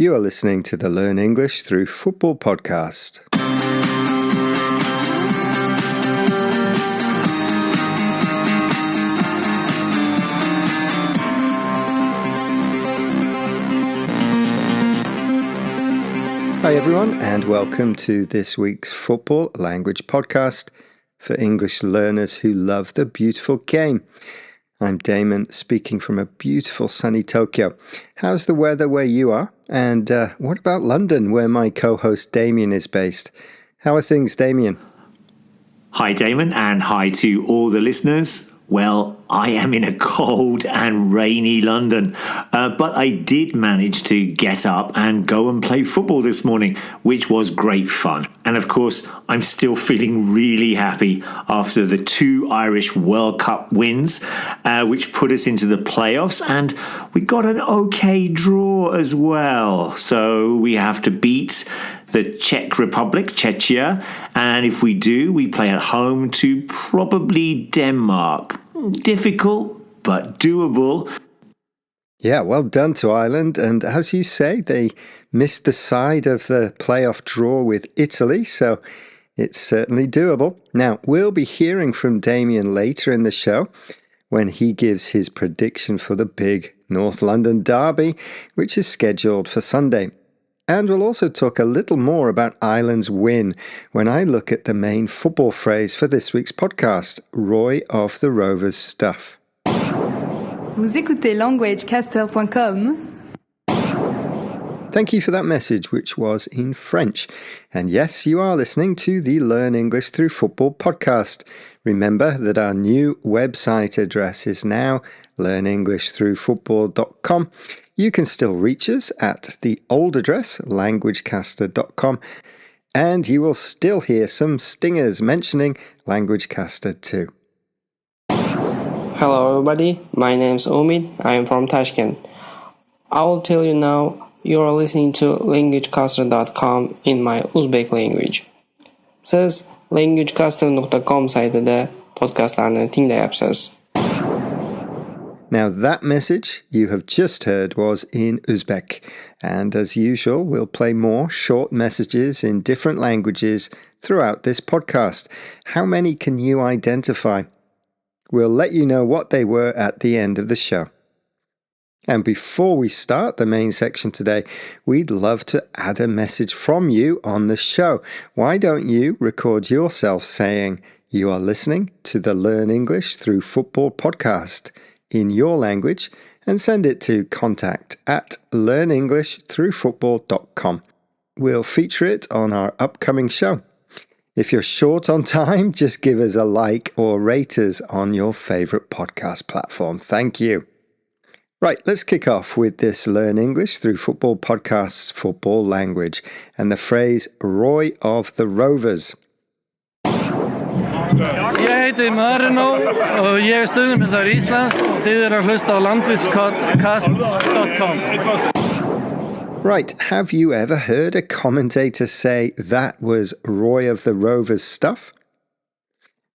You are listening to the Learn English Through Football podcast. Hi everyone, and welcome to this week's football language podcast for English learners who love the beautiful game. I'm Damon, speaking from a beautiful sunny Tokyo. How's the weather where you are? And what about London, where my co-host Damien is based? How are things, Damien? Hi Damon, and hi to all the listeners. Well, I am in a cold and rainy London, but I did manage to get up and go and play football this morning, which was great fun. And of course, I'm still feeling really happy after the 2 Irish World Cup wins, which put us into the playoffs, and we got an okay draw as well. So we have to beat the Czech Republic, Czechia, and if we do, we play at home to probably Denmark. Difficult, but doable. Yeah, well done to Ireland, and as you say, they missed the side of the playoff draw with Italy, so it's certainly doable. Now, we'll be hearing from Damien later in the show when he gives his prediction for the big North London derby, which is scheduled for Sunday. And we'll also talk a little more about Ireland's win when I look at the main football phrase for this week's podcast, Roy of the Rovers stuff. Vous écoutez languagecaster.com. Thank you for that message, which was in French. And yes, you are listening to the Learn English Through Football podcast. Remember that our new website address is now learnenglishthroughfootball.com. You can still reach us at the old address, languagecaster.com, and you will still hear some stingers mentioning Languagecaster too. Hello everybody, my name is Omid, I am from Tashkent. I will tell you now, you are listening to languagecaster.com in my Uzbek language. Siz languagecaster.com saytida podcastlarni tinglayapsiz. Now that message you have just heard was in Uzbek, and as usual we'll play more short messages in different languages throughout this podcast. How many can you identify? We'll let you know what they were at the end of the show. And before we start the main section today, we'd love to add a message from you on the show. Why don't you record yourself saying you are listening to the Learn English Through Football podcast in your language and send it to contact@learnenglishthroughfootball.com. We'll feature it on our upcoming show. If you're short on time, just give us a like or rate us on your favorite podcast platform. Thank you. Right, let's kick off with this Learn English Through Football podcast's football language and the phrase Roy of the Rovers. Ég heiti Marino og ég stuðningsmaður Íslands og þið að hlusta á languagecast.com. Right, have you ever heard a commentator say that was Roy of the Rovers stuff?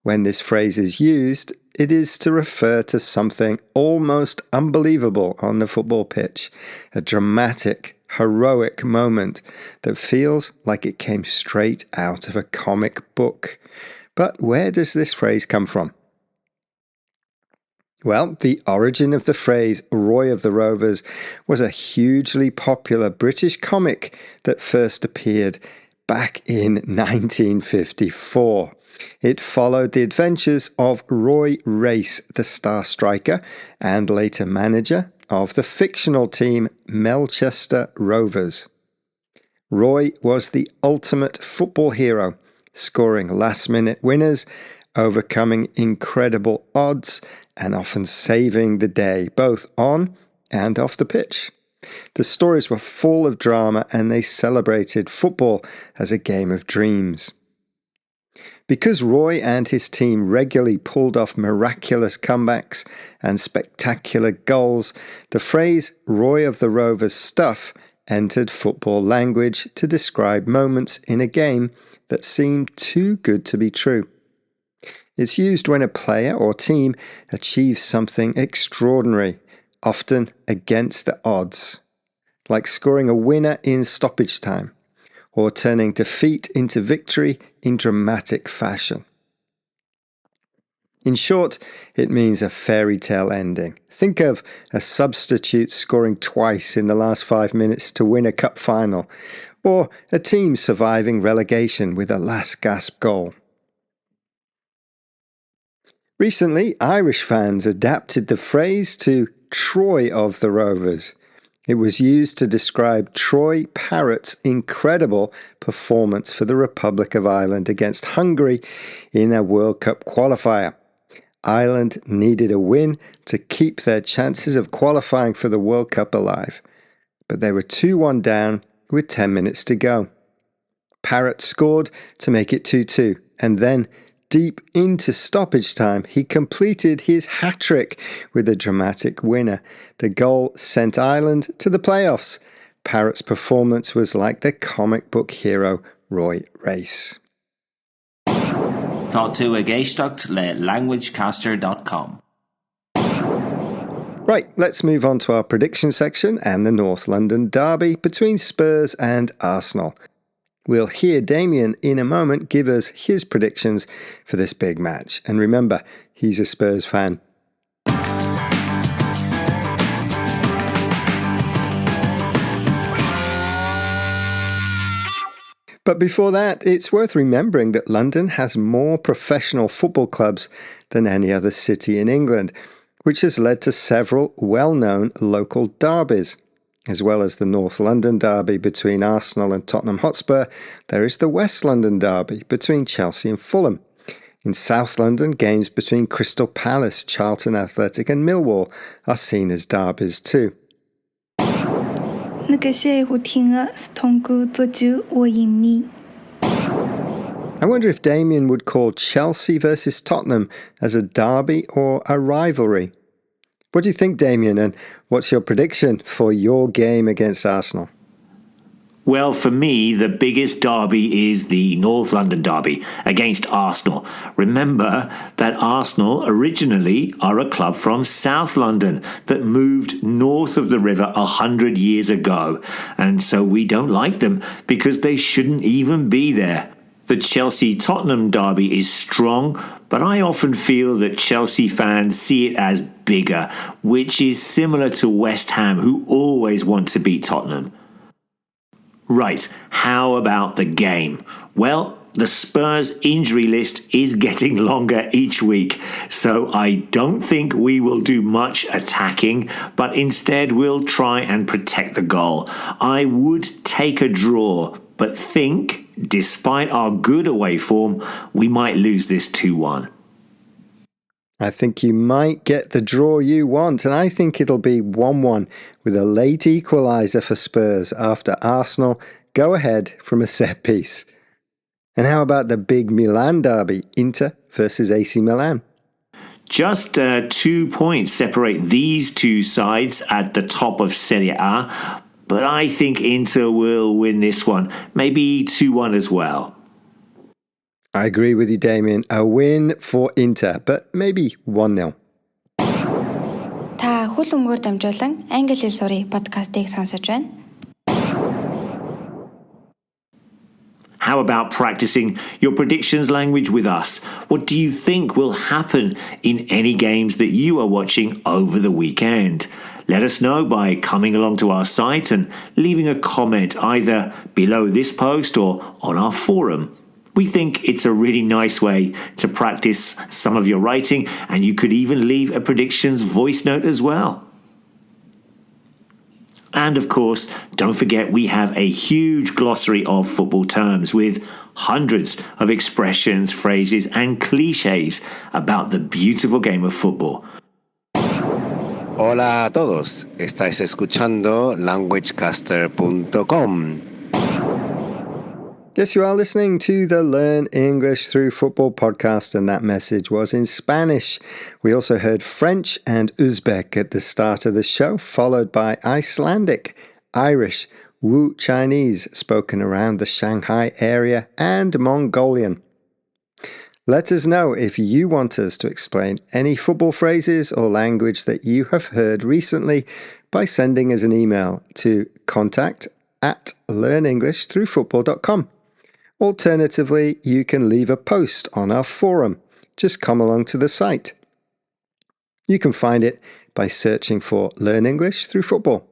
When this phrase is used, it is to refer to something almost unbelievable on the football pitch, a dramatic, heroic moment that feels like it came straight out of a comic book. But where does this phrase come from? Well, the origin of the phrase Roy of the Rovers was a hugely popular British comic that first appeared back in 1954. It followed the adventures of Roy Race, the star striker and later manager of the fictional team Melchester Rovers. Roy was the ultimate football hero, scoring last-minute winners, overcoming incredible odds, and often saving the day, both on and off the pitch. The stories were full of drama, and they celebrated football as a game of dreams. Because Roy and his team regularly pulled off miraculous comebacks and spectacular goals, the phrase Roy of the Rovers stuff entered football language to describe moments in a game that seemed too good to be true. It's used when a player or team achieves something extraordinary, often against the odds. like scoring a winner in stoppage time, or turning defeat into victory in dramatic fashion. In short, it means a fairy tale ending. Think of a substitute scoring twice in the last 5 minutes to win a cup final, or a team surviving relegation with a last gasp goal. Recently, Irish fans adapted the phrase to Troy of the Rovers. It was used to describe Troy Parrott's incredible performance for the Republic of Ireland against Hungary in a World Cup qualifier. Ireland needed a win to keep their chances of qualifying for the World Cup alive, but they were 2-1 down with 10 minutes to go. Parrott scored to make it 2-2, and then, deep into stoppage time, he completed his hat-trick with a dramatic winner. The goal sent Ireland to the playoffs. Parrott's performance was like the comic book hero Roy Race. Tá tú a géisteacht le languagecaster.com. Right, let's move on to our prediction section and the North London derby between Spurs and Arsenal. We'll hear Damien in a moment give us his predictions for this big match. And remember, he's a Spurs fan. But before that, it's worth remembering that London has more professional football clubs than any other city in England, which has led to several well-known local derbies. As well as the North London derby between Arsenal and Tottenham Hotspur, there is the West London derby between Chelsea and Fulham. In South London, games between Crystal Palace, Charlton Athletic and Millwall are seen as derbies too. 那个谢胡听了通过做主我赢你。 I wonder if Damien would call Chelsea versus Tottenham as a derby or a rivalry. What do you think, Damien, and what's your prediction for your game against Arsenal? Well, for me, the biggest derby is the North London derby against Arsenal. Remember that Arsenal originally are a club from South London that moved north of the river 100 years ago. And so we don't like them because they shouldn't even be there. The Chelsea-Tottenham derby is strong, but I often feel that Chelsea fans see it as bigger, which is similar to West Ham, who always want to beat Tottenham. Right, how about the game? Well, the Spurs injury list is getting longer each week, so I don't think we will do much attacking, but instead we'll try and protect the goal. I would take a draw, but think, despite our good away form, we might lose this 2-1. I think you might get the draw you want, and I think it'll be 1-1 with a late equaliser for Spurs after Arsenal go ahead from a set piece. And how about the big Milan derby, Inter versus AC Milan? Just 2 points separate these two sides at the top of Serie A, but I think Inter will win this one, maybe 2-1 as well. I agree with you, Damien. A win for Inter, but maybe 1-0. Та хөл өмгөөр дамжуулан англи хэл сурах подкастыг сонсож байна. How about practicing your predictions language with us? What do you think will happen in any games that you are watching over the weekend? Let us know by coming along to our site and leaving a comment either below this post or on our forum. We think it's a really nice way to practice some of your writing, and you could even leave a predictions voice note as well. And of course, don't forget we have a huge glossary of football terms with hundreds of expressions, phrases and cliches about the beautiful game of football. Hola a todos, estáis escuchando languagecaster.com. Yes, you are listening to the Learn English Through Football podcast, and that message was in Spanish. We also heard French and Uzbek at the start of the show, followed by Icelandic, Irish, Wu Chinese, spoken around the Shanghai area, and Mongolian. Let us know if you want us to explain any football phrases or language that you have heard recently by sending us an email to contact@learnenglishthroughfootball.com. Alternatively, you can leave a post on our forum. Just come along to the site. You can find it by searching for Learn English Through Football.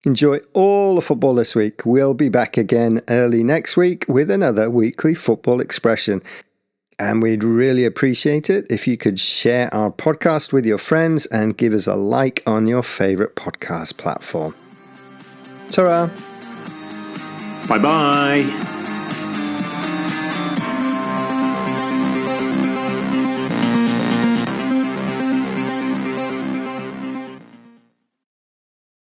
Enjoy all the football this week. We'll be back again early next week with another weekly football expression. And we'd really appreciate it if you could share our podcast with your friends and give us a like on your favourite podcast platform. Ta-ra! Bye-bye!